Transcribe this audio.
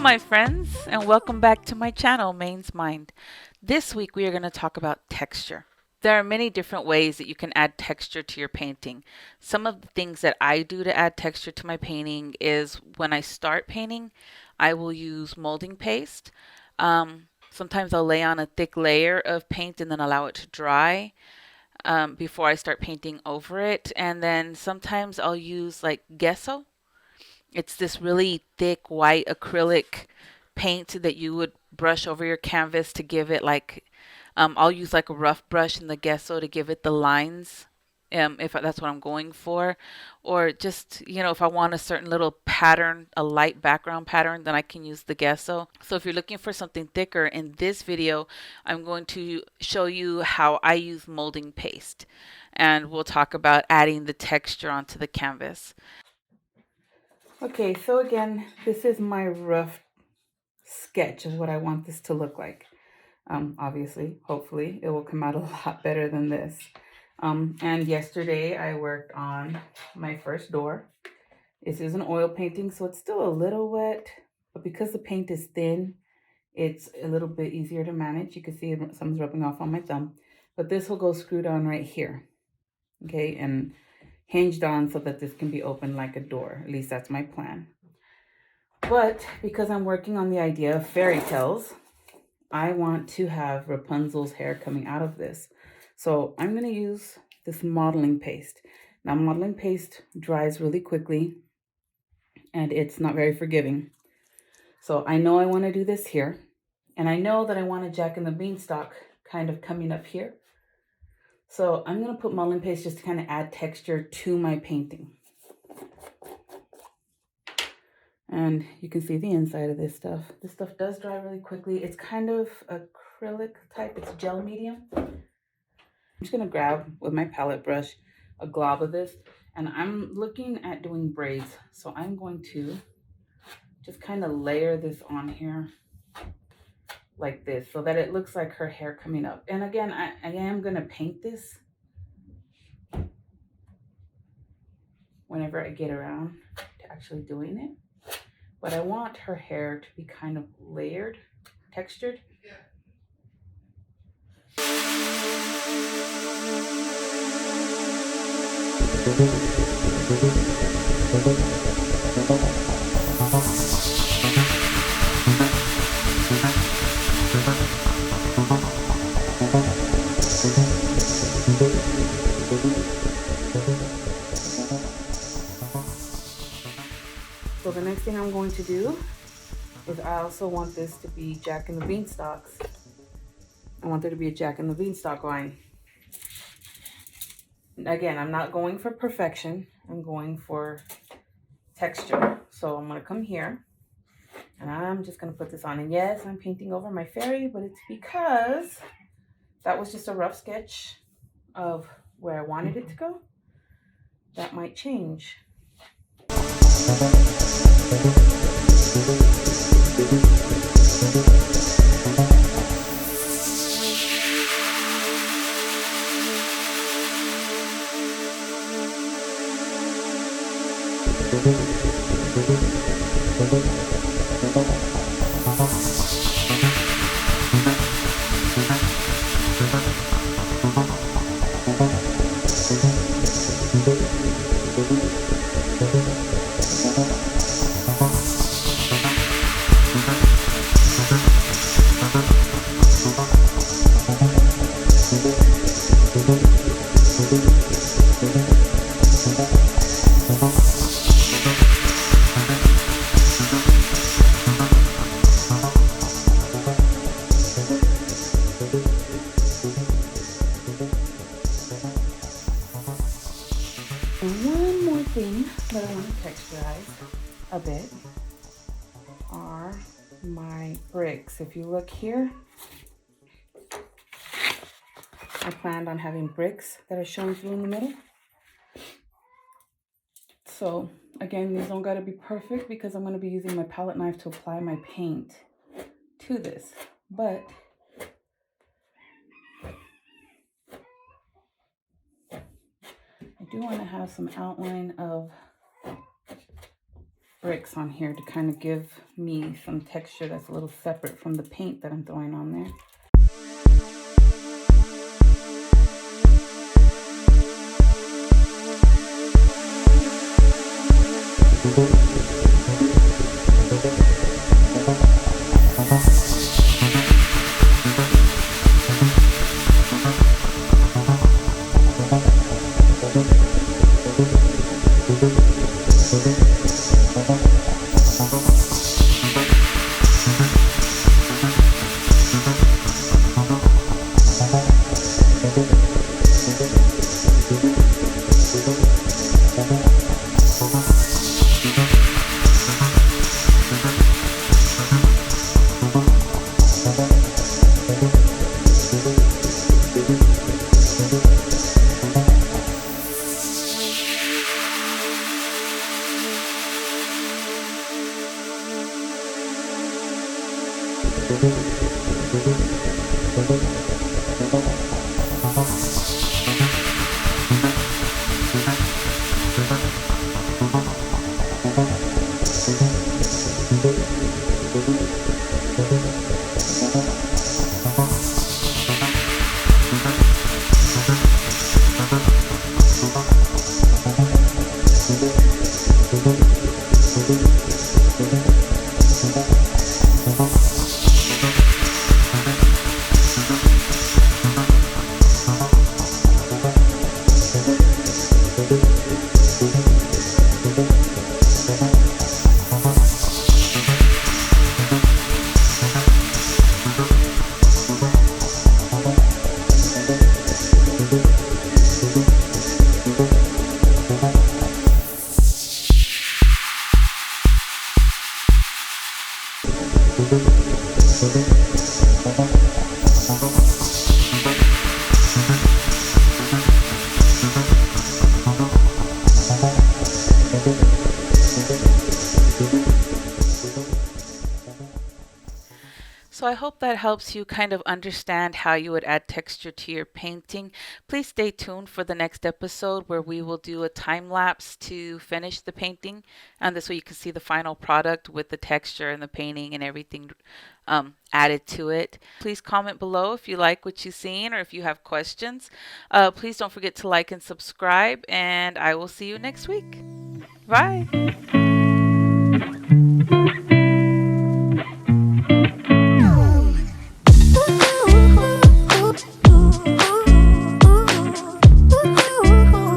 my friends, and welcome back to my channel, Main's Mind. This week we are going to talk about texture. There are many different ways that you can add texture to your painting. Some of the things that I do to add texture to my painting is when I start painting, I will use molding paste. Sometimes I'll lay on a thick layer of paint and then allow it to dry before I start painting over it. And then sometimes I'll use like gesso. It's this really thick white acrylic paint that you would brush over your canvas to give it like, I'll use like a rough brush in the gesso to give it the lines, if that's what I'm going for. Or just, if I want a certain little pattern, a light background pattern, then I can use the gesso. So if you're looking for something thicker, in this video, I'm going to show you how I use molding paste. And we'll talk about adding the texture onto the canvas. Okay, so again, this is my rough sketch of what I want this to look like. Obviously, hopefully, it will come out a lot better than this. And yesterday I worked on my first door. This is an oil painting, so it's still a little wet, but because the paint is thin, it's a little bit easier to manage. You can see some's rubbing off on my thumb, but this will go screwed on right here. Okay, and hinged on so that this can be opened like a door. At least that's my plan. But because I'm working on the idea of fairy tales, I want to have Rapunzel's hair coming out of this. So I'm going to use this modeling paste. Now, modeling paste dries really quickly and it's not very forgiving. So I know I want to do this here. And I know that I want a Jack and the Beanstalk kind of coming up here. So I'm going to put modeling paste just to kind of add texture to my painting. And you can see the inside of this stuff. This stuff does dry really quickly. It's kind of acrylic type. It's gel medium. I'm just going to grab with my palette brush a glob of this. And I'm looking at doing braids. So I'm going to just kind of layer this on here like this so that it looks like her hair coming up. And again, I am going to paint this whenever I get around to actually doing it. But I want her hair to be kind of layered, textured. So the next thing I'm going to do is I also want this to be Jack and the Beanstalks. I want there to be a Jack and the Beanstalk line. Again, I'm not going for perfection. I'm going for texture. So I'm going to come here and I'm just going to put this on. And yes, I'm painting over my fairy, but it's because that was just a rough sketch of where I wanted it to go. That might change. And one more thing that I want to texturize a bit are my bricks. If you look here, I planned on having bricks that are shown through in the middle. So again, these don't gotta be perfect because I'm gonna be using my palette knife to apply my paint to this. But I do want to have some outline of bricks on here to kind of give me some texture that's a little separate from the paint that I'm throwing on there. So I hope that helps you kind of understand how you would add texture to your painting. Please stay tuned for the next episode where we will do a time lapse to finish the painting. And this way you can see the final product with the texture and the painting and everything added to it. Please comment below if you like what you've seen or if you have questions. Please don't forget to like and subscribe, and I will see you next week. Bye.